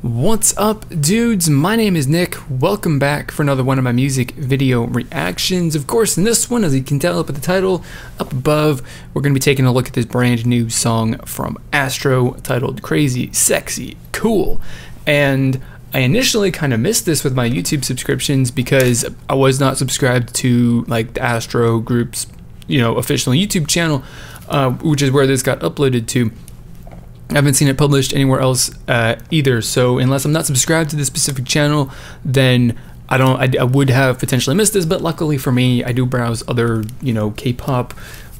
What's up, dudes? My name is Nick. Welcome back for another one of my music video reactions. Of course, in this one, as you can tell up at the title up above, we're going to be taking a look at this brand new song from Astro titled Crazy, Sexy, Cool. And I initially kind of missed this with my YouTube subscriptions because I was not subscribed to like the Astro group's, official YouTube channel, which is where this got uploaded to. I haven't seen it published anywhere else either, so unless I'm not subscribed to this specific channel, then I would have potentially missed this. But luckily for me, I do browse other K-pop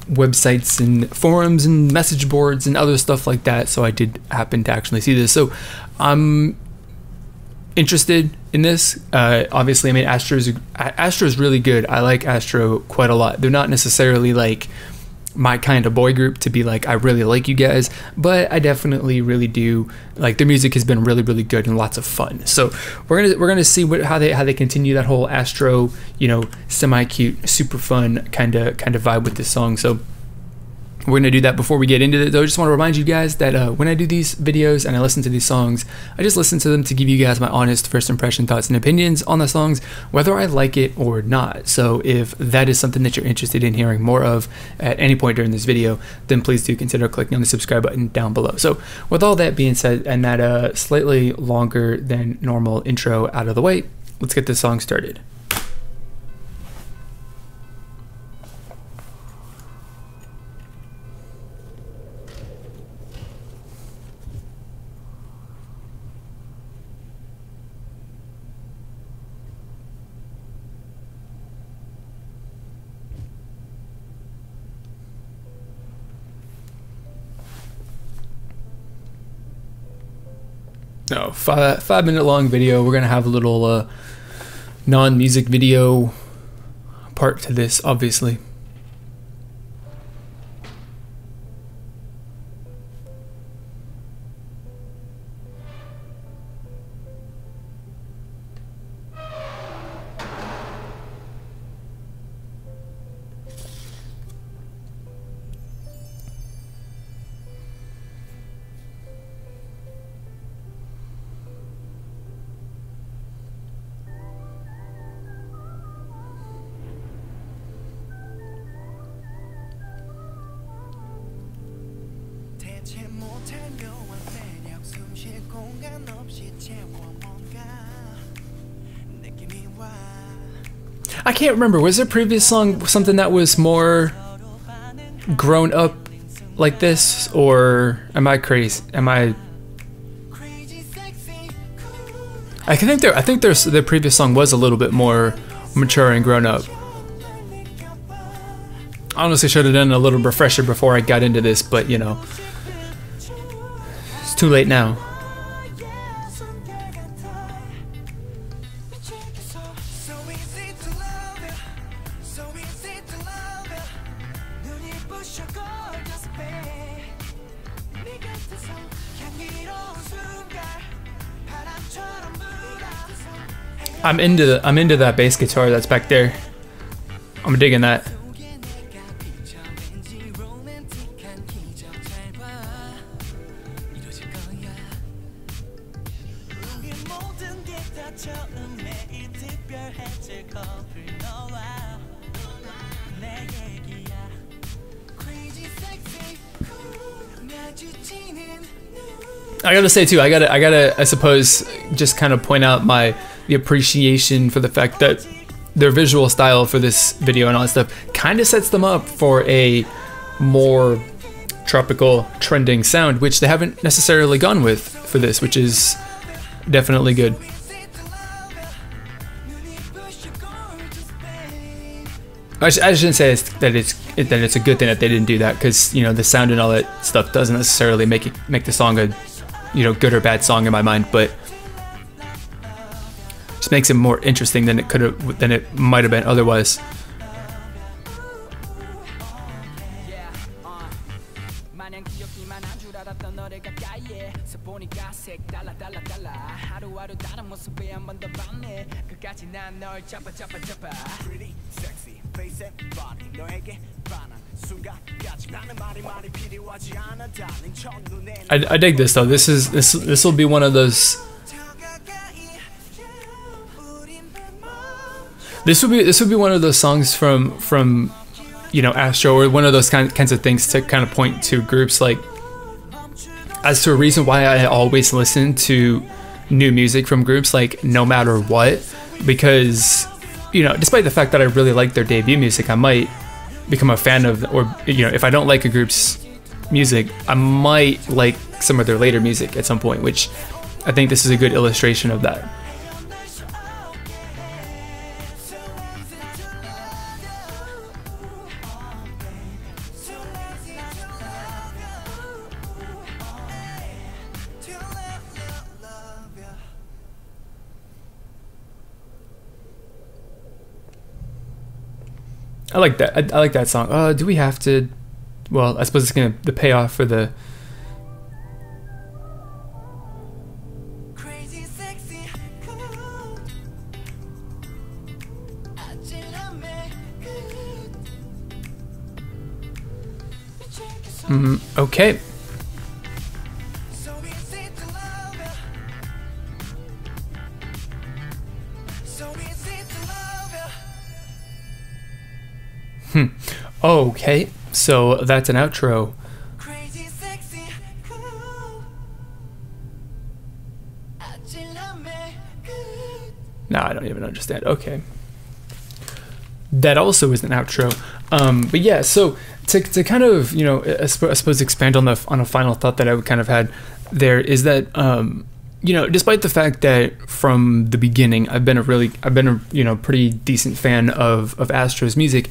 websites and forums and message boards and other stuff like that, so I did happen to actually see this. So I'm interested in this. Obviously, I mean, Astro's really good. I like Astro quite a lot. They're not necessarily like my kind of boy group to be like, I really like you guys, but I definitely really do like their music. Has been really good and lots of fun. So we're gonna see how they continue that whole Astro, semi cute, super fun kind of vibe with this song. So we're gonna do that. Before we get into it though, I just want to remind you guys that when I do these videos and I listen to these songs, I just listen to them to give you guys my honest first impression, thoughts, and opinions on the songs, whether I like it or not. So if that is something that you're interested in hearing more of at any point during this video, then please do consider clicking on the subscribe button down below. So with all that being said, and that slightly longer than normal intro out of the way, let's get this song started. No, 5 minute long video. We're gonna have a little non-music video part to this, obviously. I can't remember, was their previous song something that was more grown up like this, or am I crazy? I think their previous song was a little bit more mature and grown up. I honestly should have done a little refresher before I got into this, but it's too late now. I'm into that bass guitar that's back there. I'm digging that. I gotta say too, I suppose just kind of point out the appreciation for the fact that their visual style for this video and all that stuff kind of sets them up for a more tropical trending sound, which they haven't necessarily gone with for this, which is definitely good. I shouldn't say that it's a good thing that they didn't do that, because the sound and all that stuff doesn't necessarily make the song a good or bad song in my mind, but just makes it more interesting than it might have been otherwise. I dig this though. This will be one of those this would be one of those songs from you know, Astro, or one of those kinds of things to kind of point to groups, like as to a reason why I always listen to new music from groups, like no matter what, because, you know, despite the fact that I really like their debut music, I might become a fan of, or, you know, if I don't like a group's music, I might like some of their later music at some point, which I think this is a good illustration of that. I like that. I like that song. Do we have to? Well, I suppose it's gonna the payoff for the. Okay. Okay, so that's an outro. No, I don't even understand. Okay. That also is an outro. But yeah, so to kind of, you know, I suppose expand on a final thought that I kind of had there is that, you know, despite the fact that from the beginning I've been a you know, pretty decent fan of Astro's music,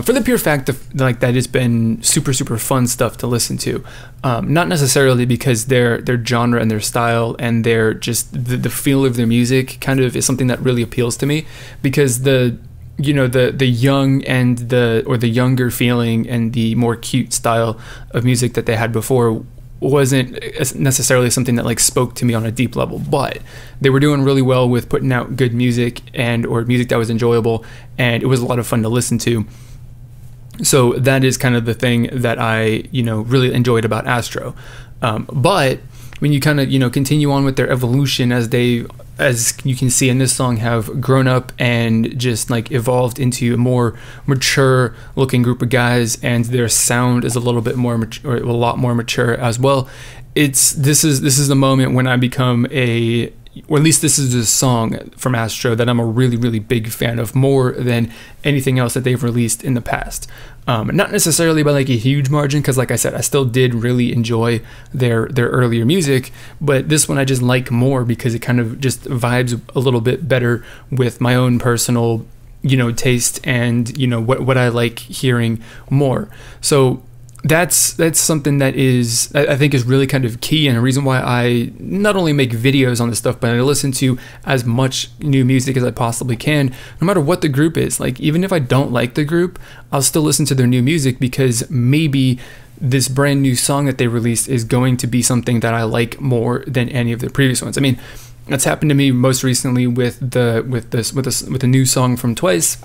for the pure fact of like that it's been super fun stuff to listen to, not necessarily because their genre and their style and their just the feel of their music kind of is something that really appeals to me, because the young and the younger feeling and the more cute style of music that they had before wasn't necessarily something that like spoke to me on a deep level, but they were doing really well with putting out good music or music that was enjoyable, and it was a lot of fun to listen to. So that is kind of the thing that I, you know, really enjoyed about Astro. But when you kind of, you know, continue on with their evolution, as you can see in this song, have grown up and just like evolved into a more mature looking group of guys, and their sound is a little bit more mature, or a lot more mature as well. This is the moment when I become or at least this is a song from Astro that I'm a really big fan of, more than anything else that they've released in the past. Not necessarily by like a huge margin, because like I said, I still did really enjoy their earlier music, but this one I just like more because it kind of just vibes a little bit better with my own personal, you know, taste, and, you know, what I like hearing more. So that's something that I think is really kind of key, and a reason why I not only make videos on this stuff, but I listen to as much new music as I possibly can, no matter what the group is. Like, even if I don't like the group, I'll still listen to their new music, because maybe this brand new song that they released is going to be something that I like more than any of the previous ones. I mean, that's happened to me most recently with the new song from Twice.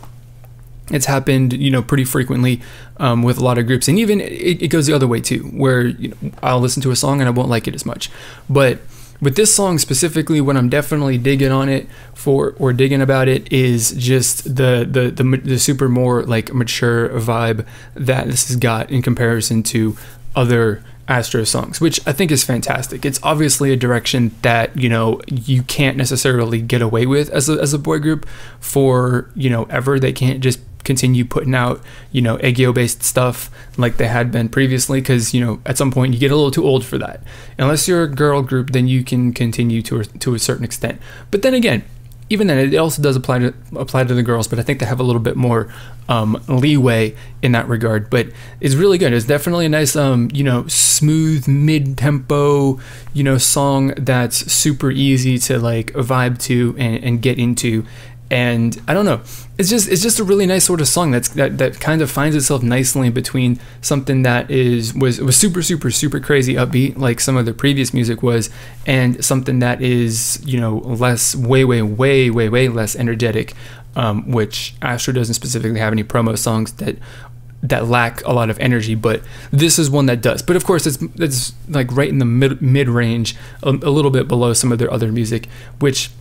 It's happened, you know, pretty frequently with a lot of groups, and even it goes the other way too, where, you know, I'll listen to a song and I won't like it as much. But with this song specifically, what I'm definitely digging on it or digging about it is just the super more like mature vibe that this has got in comparison to other Astro songs, which I think is fantastic. It's obviously a direction that, you know, you can't necessarily get away with as a boy group for, you know, ever. They can't just continue putting out, you know, Aegyo based stuff like they had been previously, because, you know, at some point you get a little too old for that. Unless you're a girl group, then you can continue to a certain extent. But then again, even then, it also does apply to the girls, but I think they have a little bit more leeway in that regard. But it's really good. It's definitely a nice, you know, smooth mid-tempo, you know, song that's super easy to like vibe to and get into. And I don't know, it's just a really nice sort of song that kind of finds itself nicely in between something that was super crazy upbeat like some of the previous music was, and something that is, you know, less way less energetic, which Astro doesn't specifically have any promo songs that lack a lot of energy, but this is one that does. But of course, it's like right in the mid range, a little bit below some of their other music, which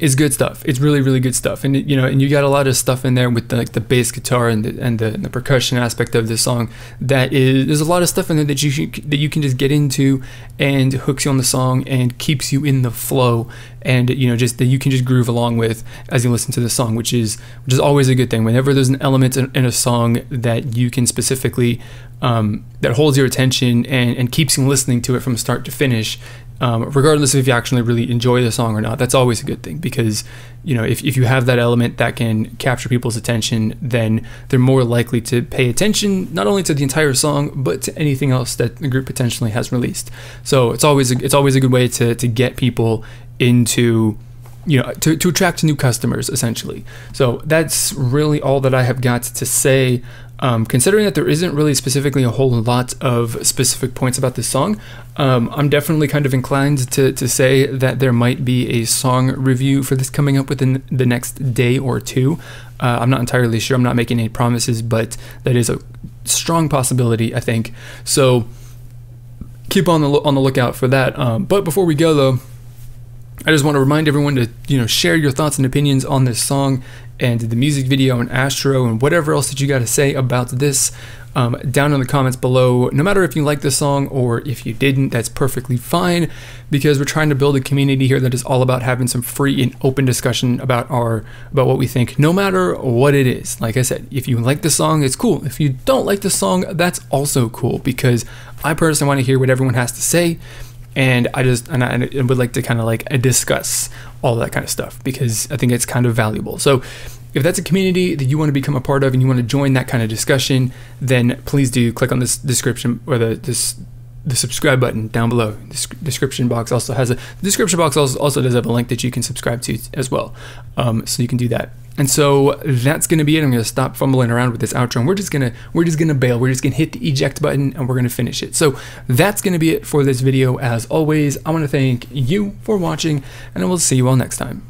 is good stuff. It's really, really good stuff. And and you got a lot of stuff in there with the bass guitar and the percussion aspect of this song. There's a lot of stuff in there that you can just get into and hooks you on the song and keeps you in the flow, and just that you can just groove along with as you listen to the song, which is always a good thing. Whenever there's an element in a song that you can specifically that holds your attention and keeps you listening to it from start to finish, regardless of if you actually really enjoy the song or not, that's always a good thing, because if you have that element that can capture people's attention, then they're more likely to pay attention not only to the entire song but to anything else that the group potentially has released. So it's always a good way to get people into to attract new customers, essentially. So that's really all that I have got to say. Considering that there isn't really specifically a whole lot of specific points about this song, I'm definitely kind of inclined to say that there might be a song review for this coming up within the next day or two. I'm not entirely sure. I'm not making any promises, but that is a strong possibility, I think. So keep on the lookout for that. But before we go, though, I just want to remind everyone to share your thoughts and opinions on this song and the music video and Astro and whatever else that you got to say about this down in the comments below. No matter if you like this song or if you didn't, that's perfectly fine, because we're trying to build a community here that is all about having some free and open discussion about what we think, no matter what it is. Like I said, if you like the song, it's cool. If you don't like the song, that's also cool, because I personally want to hear what everyone has to say. And I would like to kind of discuss all that kind of stuff, because I think it's kind of valuable. So if that's a community that you want to become a part of and you want to join that kind of discussion, then please do click on this description, or the subscribe button down below. The description box also has the description box also does have a link that you can subscribe to as well. So you can do that. And so that's going to be it. I'm going to stop fumbling around with this outro, and we're just going to bail. We're just going to hit the eject button, and we're going to finish it. So that's going to be it for this video. As always, I want to thank you for watching, and I will see you all next time.